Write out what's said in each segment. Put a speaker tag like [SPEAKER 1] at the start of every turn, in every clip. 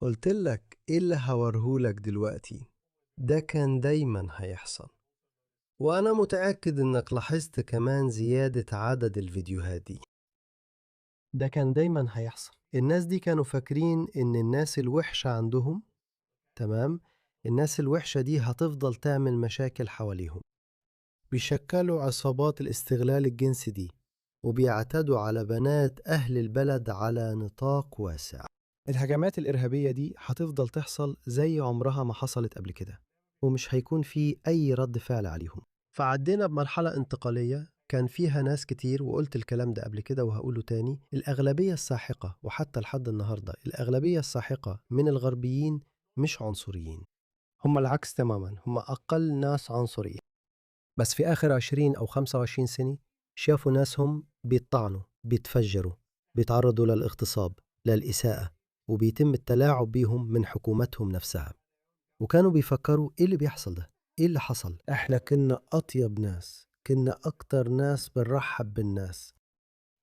[SPEAKER 1] قلتلك ايه اللي هوريهولك دلوقتي؟ ده كان دايما هيحصل. وانا متأكد انك لاحظت كمان زيادة عدد الفيديوهات دي. ده كان دايما هيحصل. الناس دي كانوا فاكرين ان الناس الوحشة عندهم، تمام، الناس الوحشة دي هتفضل تعمل مشاكل حواليهم. بيشكلوا عصابات الاستغلال الجنسي دي، وبيعتدوا على بنات أهل البلد على نطاق واسع. الهجمات الإرهابية دي هتفضل تحصل زي عمرها ما حصلت قبل كده، ومش هيكون في أي رد فعل عليهم. فعدينا بمرحلة انتقالية كان فيها ناس كتير، وقلت الكلام ده قبل كده وهقوله تاني. الأغلبية الساحقة، وحتى لحد النهاردة الأغلبية الساحقة من الغربيين مش عنصريين. هم العكس تماما، هم أقل ناس عنصرية. بس في آخر 20 أو 25 سنة شافوا ناسهم بيطعنوا، بيتفجروا، بيتعرضوا للاغتصاب، للإساءة، وبيتم التلاعب بيهم من حكومتهم نفسها. وكانوا بيفكروا إيه اللي بيحصل ده؟ إيه اللي حصل؟ إحنا كنا أطيب ناس، كنا أكتر ناس بنرحب بالناس،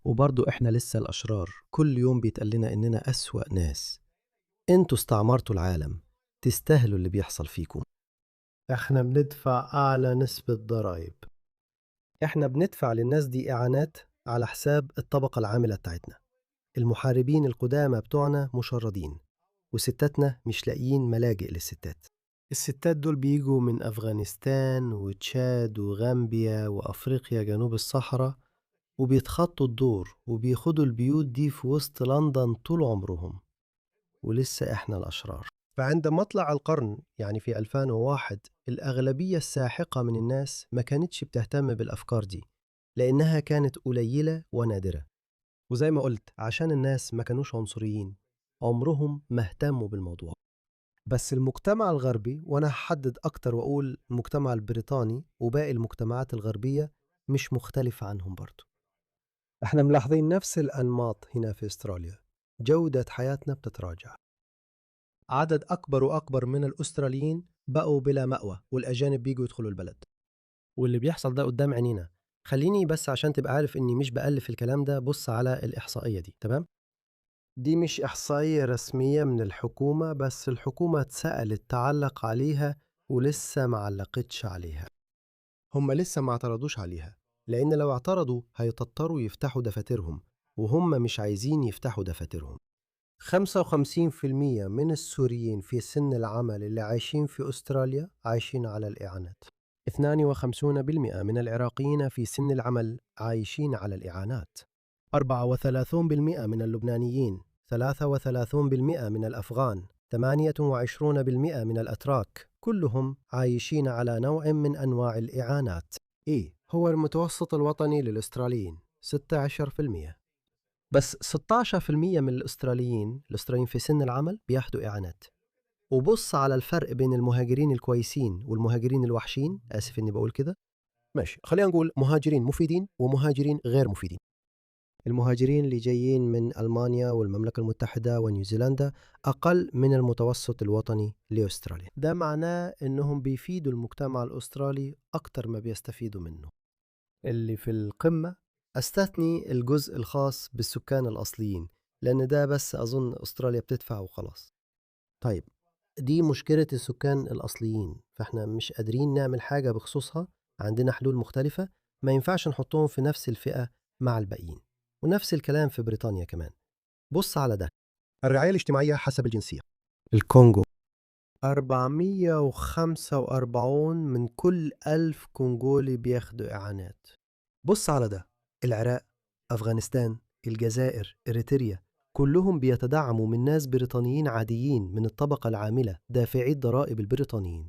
[SPEAKER 1] وبرضو إحنا لسه الأشرار. كل يوم بيتقال لنا إننا أسوأ ناس. انتوا استعمرتوا العالم، تستاهلوا اللي بيحصل فيكم. إحنا بندفع أعلى نسبة ضرائب. إحنا بندفع للناس دي إعانات على حساب الطبقة العاملة بتاعتنا. المحاربين القدامى بتوعنا مشردين، وستاتنا مش لاقيين ملاجئ للستات. الستات دول بيجوا من أفغانستان وتشاد وغامبيا وأفريقيا جنوب الصحراء، وبيتخطوا الدور وبيخدوا البيوت دي في وسط لندن طول عمرهم، ولسه إحنا الأشرار. فعند مطلع القرن، يعني في 2001، الأغلبية الساحقة من الناس ما كانتش بتهتم بالأفكار دي، لأنها كانت قليلة ونادرة. وزي ما قلت، عشان الناس ما كانوش عنصريين، عمرهم ما اهتموا بالموضوع. بس المجتمع الغربي، وأنا هحدد أكتر وأقول المجتمع البريطاني وباقي المجتمعات الغربية، مش مختلف عنهم برضو. احنا ملاحظين نفس الأنماط هنا في أستراليا. جودة حياتنا بتتراجع. عدد أكبر وأكبر من الأستراليين بقوا بلا مأوى، والأجانب بيجوا يدخلوا البلد. واللي بيحصل ده قدام عينينا. خليني بس عشان تبقى عارف إني مش بألف الكلام ده، بص على الإحصائية دي، تمام؟ دي مش إحصائية رسمية من الحكومة، بس الحكومة اتسألت تعلق عليها ولسه ما علقتش عليها. هم لسه ما اعترضوش عليها، لأن لو اعترضوا هيضطروا يفتحوا دفاترهم، وهم مش عايزين يفتحوا دفاترهم. 55% من السوريين في سن العمل اللي عايشين في أستراليا عايشين على الإعانات. 52% من العراقيين في سن العمل عايشين على الإعانات. 34% من اللبنانيين، 33% من الأفغان، 28% من الأتراك، كلهم عايشين على نوع من أنواع الإعانات. إيه هو المتوسط الوطني للأستراليين؟ 16%. بس 16% من الأستراليين في سن العمل بياخدوا إعانات. وبص على الفرق بين المهاجرين الكويسين والمهاجرين الوحشين. آسف إني بقول كده. ماشي، خلينا نقول مهاجرين مفيدين ومهاجرين غير مفيدين. المهاجرين اللي جايين من ألمانيا والمملكة المتحدة ونيوزيلندا أقل من المتوسط الوطني لأستراليا. ده معناه إنهم بيفيدوا المجتمع الأسترالي أكتر ما بيستفيدوا منه. اللي في القمة أستثني الجزء الخاص بالسكان الأصليين، لأن ده بس أظن أستراليا بتدفع وخلاص. طيب، دي مشكلة السكان الأصليين، فإحنا مش قادرين نعمل حاجة بخصوصها. عندنا حلول مختلفة، ما ينفعش نحطهم في نفس الفئة مع الباقيين. ونفس الكلام في بريطانيا كمان. بص على ده، الرعاية الاجتماعية حسب الجنسية. الكونغو 445 من كل 1000 كونغولي بياخدوا إعانات. بص على ده، العراق، أفغانستان، الجزائر، إريتريا، كلهم بيتدعموا من ناس بريطانيين عاديين من الطبقة العاملة، دافعي الضرائب البريطانيين.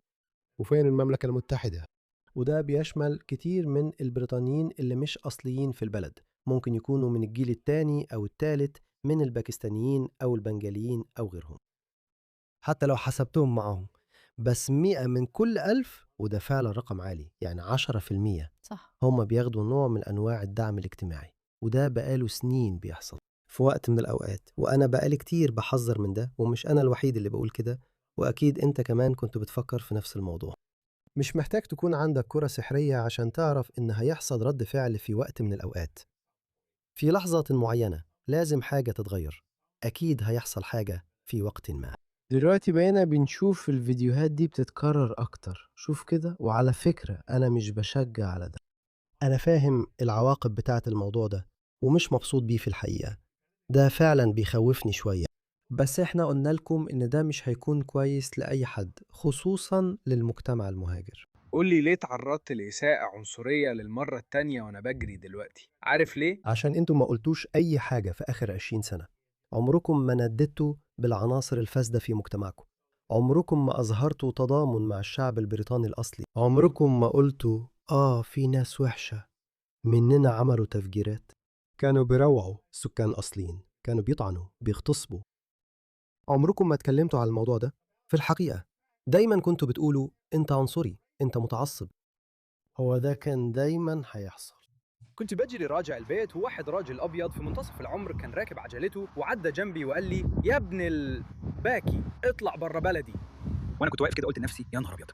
[SPEAKER 1] وفين المملكة المتحدة؟ وده بيشمل كتير من البريطانيين اللي مش أصليين في البلد، ممكن يكونوا من الجيل الثاني أو الثالث من الباكستانيين أو البنغاليين أو غيرهم. حتى لو حسبتهم معهم، بس 100 من كل 1000، وده فعلا رقم عالي، يعني 10%.
[SPEAKER 2] صح.
[SPEAKER 1] هم بياخدوا نوع من أنواع الدعم الاجتماعي، وده بقاله سنين بيحصل في وقت من الأوقات. وأنا بقالي كتير بحذر من ده، ومش أنا الوحيد اللي بقول كده، وأكيد أنت كمان كنت بتفكر في نفس الموضوع. مش محتاج تكون عندك كرة سحرية عشان تعرف إن هيحصل رد فعل في وقت من الأوقات. في لحظة معينة لازم حاجة تتغير. أكيد هيحصل حاجة في وقت ما. دلوقتي بقينا بنشوف الفيديوهات دي بتتكرر أكتر. شوف كده، وعلى فكرة أنا مش بشجع على ده. أنا فاهم العواقب بتاعة الموضوع ده ومش مبسوط بيه في الحقيقة. ده فعلا بيخوفني شوية، بس احنا قلنا لكم إن ده مش هيكون كويس لأي حد، خصوصا للمجتمع المهاجر.
[SPEAKER 2] قول لي ليه اتعرضت لإساءة عنصرية للمرة التانية وأنا بجري دلوقتي؟ عارف ليه؟
[SPEAKER 1] عشان انتوا ما قلتوش أي حاجة في آخر 20 سنة. عمركم ما نددتوا بالعناصر الفاسدة في مجتمعكم. عمركم ما أظهرتوا تضامن مع الشعب البريطاني الأصلي. عمركم ما قلتوا في ناس وحشة مننا عملوا تفجيرات. كانوا بيروعوا السكان الأصليين، كانوا بيطعنوا بيغتصبوا. عمركم ما اتكلمتوا على الموضوع ده. في الحقيقة دايما كنتوا بتقولوا انت عنصري، انت متعصب. هو ده كان دايما هيحصل.
[SPEAKER 2] كنت بجري راجع البيت وواحد راجل أبيض في منتصف العمر كان راكب عجلته وعدى جنبي وقال لي يا ابن الباكي اطلع برا بلدي. وأنا كنت واقف كده قلت لنفسي يا نهار أبيض.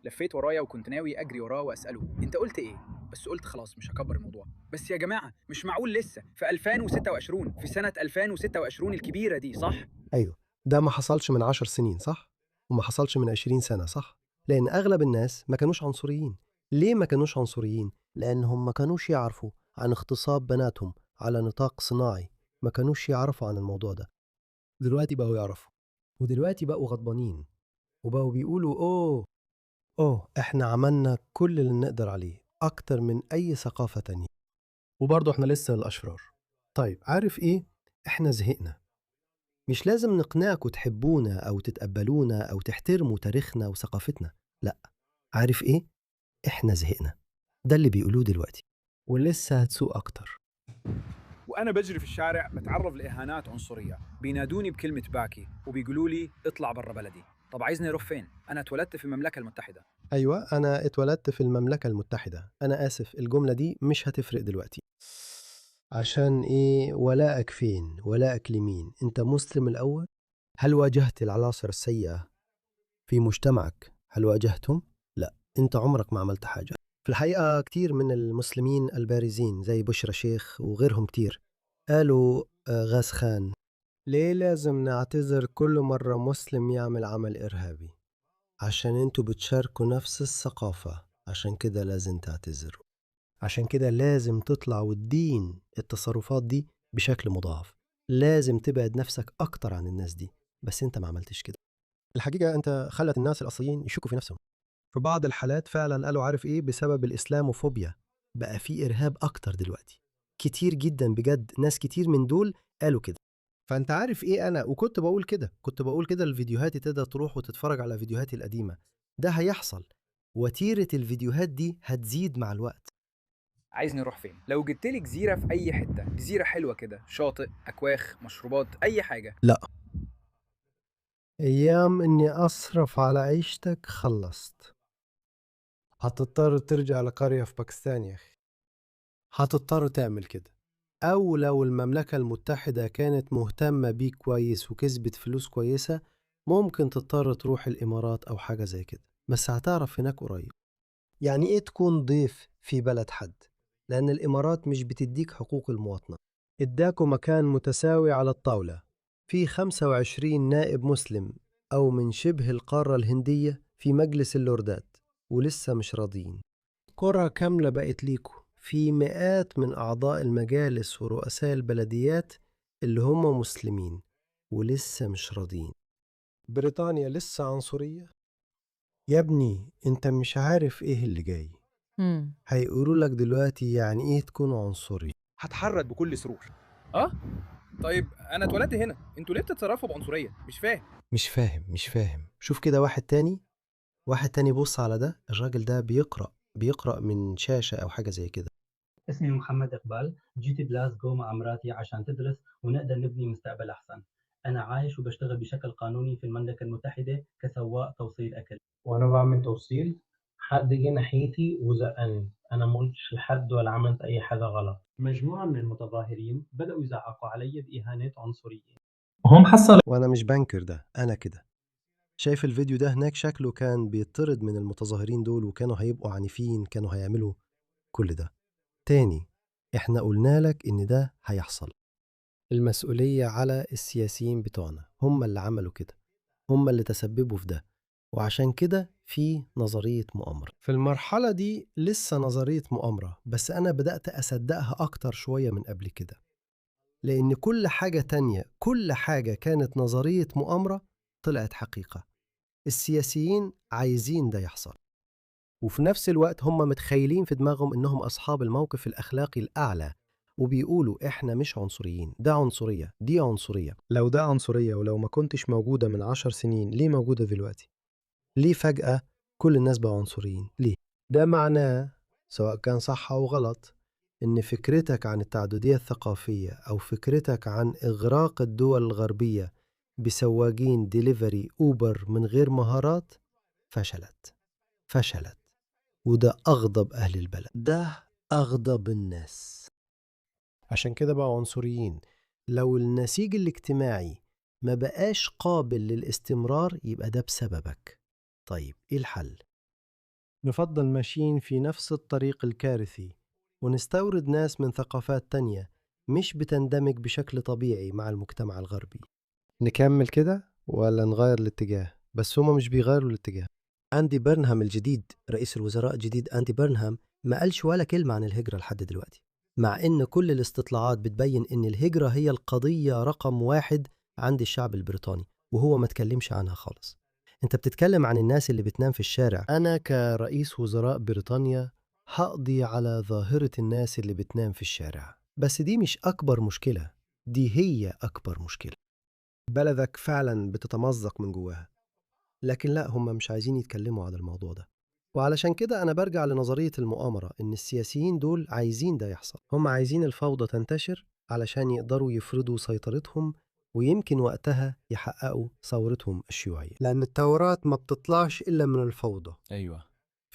[SPEAKER 2] لفيت ورايا وكنت ناوي أجري وراه وأسأله أنت قلت إيه؟ بس قلت خلاص مش هكبر الموضوع. بس يا جماعة مش معقول لسه في 2026 في سنة 2026 الكبيرة دي صح؟
[SPEAKER 1] أيوه، ده ما حصلش من 10 سنين صح؟ وما حصلش من 20 سنة صح؟ لأن أغلب الناس ما كانوش عنصريين. ليه ما كانوش عنصريين؟ لأنهم ما كانوش يعرفوا عن اغتصاب بناتهم على نطاق صناعي. ما كانوش يعرفوا عن الموضوع ده. دلوقتي بقوا يعرفوا، ودلوقتي بقوا غضبانين، وبقوا بيقولوا إحنا عملنا كل اللي نقدر عليه أكتر من أي ثقافة تانية، وبرضه إحنا لسه الأشرار. طيب عارف إيه؟ إحنا زهقنا. مش لازم نقنعكوا تحبونا أو تتقبلونا أو تحترموا تاريخنا وثقافتنا. لأ، عارف إيه؟ إحنا زهقنا. ده اللي بيقولوه دلوقتي، ولسه هتسوق أكتر.
[SPEAKER 2] وأنا بجري في الشارع بتعرض لإهانات عنصرية، بينادوني بكلمة باكي وبيقولوا لي اطلع برا بلدي. طب عايزني أروح فين؟ أنا اتولدت في المملكة المتحدة.
[SPEAKER 1] أيوة، أنا اتولدت في المملكة المتحدة. أنا آسف، الجملة دي مش هتفرق دلوقتي. عشان إيه؟ ولاءك فين؟ ولاءك لمين؟ أنت مسلم الأول؟ هل واجهت العناصر السيئة في مجتمعك؟ هل واجهتهم؟ لا، أنت عمرك ما عملت حاجة. في الحقيقة كتير من المسلمين البارزين زي بشرى شيخ وغيرهم كتير قالوا غاز خان، ليه لازم نعتذر كل مرة مسلم يعمل عمل إرهابي؟ عشان انتوا بتشاركوا نفس الثقافة، عشان كده لازم تعتذروا. عشان كده لازم تطلع وتدين التصرفات دي بشكل مضاعف. لازم تبعد نفسك أكتر عن الناس دي. بس انت ما عملتش كده. الحقيقة انت خلت الناس الأصليين يشكوا في نفسهم. في بعض الحالات فعلا قالوا عارف ايه، بسبب الإسلاموفوبيا بقى في إرهاب أكتر دلوقتي. كتير جدا بجد، ناس كتير من دول قالوا كده. فانت عارف ايه، انا وكنت بقول كده، كنت بقول كده لفيديوهاتي تقدر تروح وتتفرج على فيديوهاتي القديمة. ده هيحصل. وتيرة الفيديوهات دي هتزيد مع الوقت.
[SPEAKER 2] عايزني أروح فين؟ لو جبت لي جزيرة في أي حتة، جزيرة حلوة كده، شاطئ، أكواخ، مشروبات، أي حاجة.
[SPEAKER 1] لا، ايام اني اصرف على عيشتك خلصت. هتضطر ترجع لقرية في باكستان يا اخي. هتضطر تعمل كده. او لو المملكة المتحدة كانت مهتمة بيك كويس وكسبت فلوس كويسة، ممكن تضطر تروح الامارات او حاجة زي كده، بس هتعرف هناك قريب. يعني ايه تكون ضيف في بلد حد؟ لأن الإمارات مش بتديك حقوق المواطنة. اداكوا مكان متساوي على الطاولة، في 25 نائب مسلم أو من شبه القارة الهندية في مجلس اللوردات، ولسه مش راضيين. قرى كاملة بقت ليكوا، في مئات من أعضاء المجالس ورؤساء البلديات اللي هم مسلمين، ولسه مش راضيين. بريطانيا لسه عنصرية؟ يا ابني انت مش عارف ايه اللي جاي.
[SPEAKER 3] إمم.
[SPEAKER 1] هيقولوا لك دلوقتي يعني ايه تكون عنصري.
[SPEAKER 2] هتحرك بكل سرور. أه؟ طيب أنا اتولدت هنا، أنتوا ليه بتتصرفوا بعنصرية؟ مش فاهم.
[SPEAKER 1] مش فاهم. شوف كده واحد تاني، واحد تاني بص على ده. الراجل ده بيقرأ من شاشة أو حاجة زي كده.
[SPEAKER 4] اسمي محمد إقبال، جيت بلاسكو مع مراتي عشان تدرس ونقدر نبني مستقبل أحسن. أنا عايش وبشتغل بشكل قانوني في المملكة المتحدة كسواق توصيل أكل. وأنا بعمل توصيل حد جه ناحيتي وزقني، أنا ما قلتش لحد ولا عملت أي حاجة غلط. مجموعة من المتظاهرين بدأوا يزعقوا علي بإهانات عنصرية وهم حصلوا.
[SPEAKER 1] وأنا مش بنكر ده، أنا كده. شايف الفيديو ده هناك؟ شكله كان بيطرد من المتظاهرين دول، وكانوا هيبقوا عنيفين، كانوا هيعملوا كل ده تاني. احنا قلنا لك إن ده هيحصل. المسؤولية على السياسيين بتوعنا، هم اللي عملوا كده. هم اللي تسببوا في ده، وعشان كده في نظرية مؤامرة. في المرحلة دي لسه نظرية مؤامرة، بس أنا بدأت أصدقها أكتر شوية من قبل كده، لأن كل حاجة تانية، كل حاجة كانت نظرية مؤامرة طلعت حقيقة. السياسيين عايزين ده يحصل، وفي نفس الوقت هم متخيلين في دماغهم إنهم أصحاب الموقف الأخلاقي الأعلى، وبيقولوا إحنا مش عنصريين، ده عنصرية، دي عنصرية. لو ده عنصرية ولو ما كنتش موجودة من 10 سنين، ليه موجودة دلوقتي؟ ليه فجأة كل الناس بقوا عنصريين؟ ليه؟ ده معناه، سواء كان صح أو غلط، إن فكرتك عن التعددية الثقافية أو فكرتك عن إغراق الدول الغربية بسواقين ديليفري أوبر من غير مهارات فشلت. وده أغضب أهل البلد، ده أغضب الناس، عشان كده بقوا عنصريين. لو النسيج الاجتماعي ما بقاش قابل للاستمرار يبقى ده بسببك. طيب إيه الحل؟ نفضل ماشيين في نفس الطريق الكارثي ونستورد ناس من ثقافات تانية مش بتندمج بشكل طبيعي مع المجتمع الغربي. نكمل كده ولا نغير الاتجاه؟ بس هما مش بيغيروا الاتجاه. أندي بيرنهام الجديد، رئيس الوزراء الجديد أندي بيرنهام، ما قالش ولا كلمة عن الهجرة لحد دلوقتي، مع إن كل الاستطلاعات بتبين إن الهجرة هي القضية رقم 1 عند الشعب البريطاني، وهو ما تكلمش عنها خالص. انت بتتكلم عن الناس اللي بتنام في الشارع. انا كرئيس وزراء بريطانيا هقضي على ظاهرة الناس اللي بتنام في الشارع، بس دي مش اكبر مشكلة، دي هي اكبر مشكلة. بلدك فعلا بتتمزق من جواها، لكن لا، هم مش عايزين يتكلموا عن الموضوع ده. وعلشان كده أنا برجع لنظرية المؤامرة، إن السياسيين دول عايزين ده يحصل. هم عايزين الفوضى تنتشر علشان يقدروا يفرضوا سيطرتهم، ويمكن وقتها يحققوا ثورتهم الشيوعية، لأن الثورات ما بتطلعش إلا من الفوضى.
[SPEAKER 2] أيوة.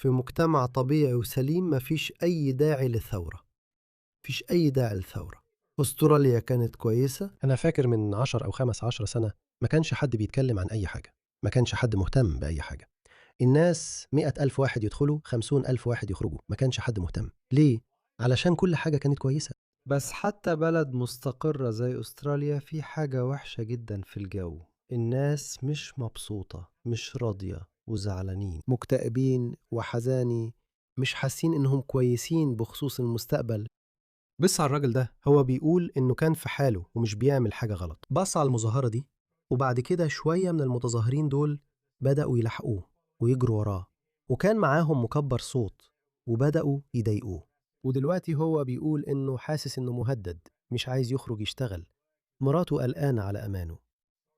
[SPEAKER 1] في مجتمع طبيعي وسليم مفيش أي داعي للثورة، مفيش أي داعي للثورة. أستراليا كانت كويسة. أنا فاكر من 10 أو 15 سنة ما كانش حد بيتكلم عن أي حاجة، ما كانش حد مهتم بأي حاجة. الناس 100,000 واحد يدخلوا، 50,000 واحد يخرجوا، ما كانش حد مهتم. ليه؟ علشان كل حاجة كانت كويسة. بس حتى بلد مستقرة زي أستراليا في حاجة وحشة جدا في الجو. الناس مش مبسوطة، مش راضية وزعلانين، مكتئبين وحزاني، مش حاسين إنهم كويسين بخصوص المستقبل. بص على الراجل ده، هو بيقول إنه كان في حاله ومش بيعمل حاجة غلط. بص على المظاهرة دي، وبعد كده شوية من المتظاهرين دول بدأوا يلحقوه ويجروا وراه، وكان معاهم مكبر صوت وبدأوا يضايقوه. ودلوقتي هو بيقول إنه حاسس إنه مهدد، مش عايز يخرج يشتغل. مراته قلقانة على أمانه.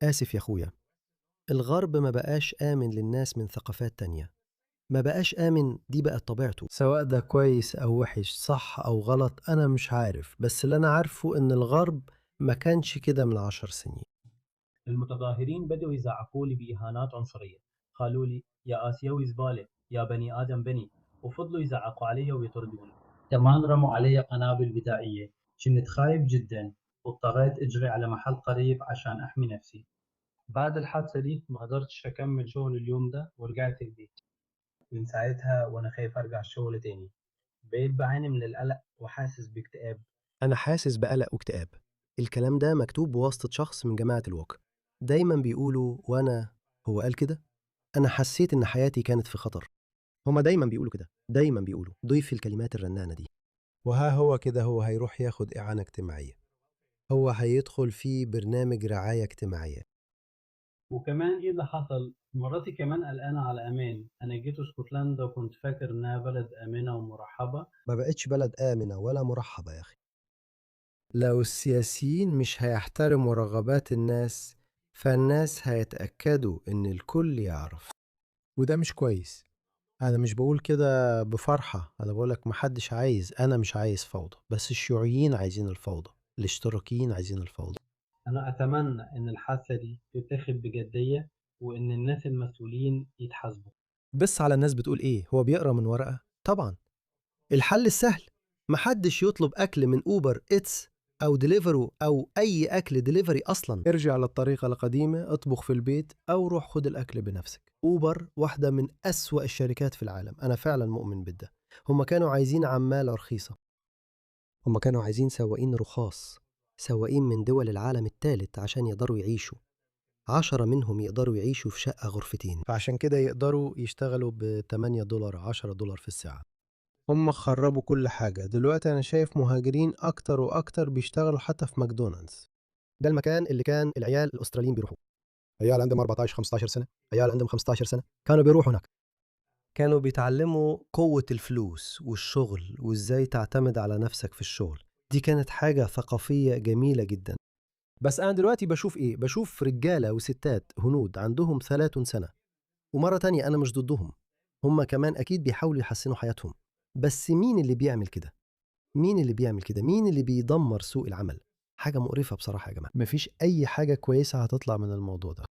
[SPEAKER 1] آسف يا أخويا، الغرب ما بقاش آمن للناس من ثقافات تانية، ما بقاش آمن، دي بقت طبيعته. سواء ده كويس أو وحش، صح أو غلط، أنا مش عارف، بس اللي أنا عارفه إن الغرب ما كانش كده من 10 سنين.
[SPEAKER 4] المتظاهرين بدأوا يزعقوا لي بإهانات عنصرية، قالوا لي يا آسيوي زبالة، يا بني آدم بني، وفضلوا يزعقوا علي ويطردوني. كمان رموا علي قنابل بدائية. كنت خايف جدا واضطريت أجري على محل قريب عشان أحمي نفسي. بعد الحادثة دي ما قدرتش أكمل شغل اليوم ده ورجعت البيت. من ساعتها وأنا خايف أرجع الشغل تاني. بقيت بعاني من القلق وحاسس باكتئاب.
[SPEAKER 1] أنا حاسس بقلق واكتئاب. الكلام ده مكتوب بواسطة شخص من جماعة الوك. دايما بيقولوا وأنا، هو قال كده؟ أنا حسيت إن حياتي كانت في خطر. هما دايما بيقولوا كده، دايما بيقولوا، ضيف الكلمات الرنانة دي. وها هو كده، هو هيروح ياخد إعانة اجتماعية، هو هيدخل في برنامج رعاية اجتماعية.
[SPEAKER 4] وكمان إيه اللي حصل؟ مراتي كمان قلقانة على أمان. أنا جيت اسكتلندا وكنت فاكر إنها بلد آمنة ومرحبة.
[SPEAKER 1] ما بقتش بلد آمنة ولا مرحبة يا أخي. لو السياسيين مش هيحترموا رغبات الناس، فالناس هيتأكدوا إن الكل يعرف، وده مش كويس. أنا مش بقول كده بفرحة، أنا بقولك محدش عايز، أنا مش عايز فوضى، بس الشيوعيين عايزين الفوضى، الاشتراكيين عايزين الفوضى.
[SPEAKER 4] أنا أتمنى إن الحادثة دي تتاخد بجدية وإن الناس المسؤولين يتحاسبوا.
[SPEAKER 1] بس على الناس بتقول إيه؟ هو بيقرأ من ورقة؟ طبعا. الحل السهل، محدش يطلب أكل من أوبر إتس أو ديليفرو أو أي أكل ديليفري أصلا. ارجع للطريقة القديمة، اطبخ في البيت أو روح خد الأكل بنفسك. أوبر واحدة من أسوأ الشركات في العالم، أنا فعلا مؤمن بده. هم كانوا عايزين عمالة رخيصة، هم كانوا عايزين سواقين رخاص، سواقين من دول العالم الثالث عشان يقدروا يعيشوا. 10 منهم يقدروا يعيشوا في شقة غرفتين، فعشان كده يقدروا يشتغلوا $8 $10 في الساعة. هم خربوا كل حاجة. دلوقتي أنا شايف مهاجرين أكتر وأكتر بيشتغلوا حتى في ماكدونالدز. ده المكان اللي كان العيال الأستراليين بيروحوا. عيال عندهم 14-15 سنة، عيال عندهم 15 سنة كانوا بيروحوا هناك. كانوا بيتعلموا قوة الفلوس والشغل وإزاي تعتمد على نفسك في الشغل. دي كانت حاجة ثقافية جميلة جدا. بس أنا دلوقتي بشوف إيه؟ بشوف رجالة وستات هنود عندهم 30 سنة. ومرة تانية أنا مش ضدهم، هم كمان أكيد بيحاولوا يحسنوا حياتهم. بس مين اللي بيعمل كده؟ مين اللي بيعمل كده؟ مين اللي بيدمر سوق العمل؟ حاجة مقرفة بصراحة يا جماعة. مفيش أي حاجة كويسة هتطلع من الموضوع ده.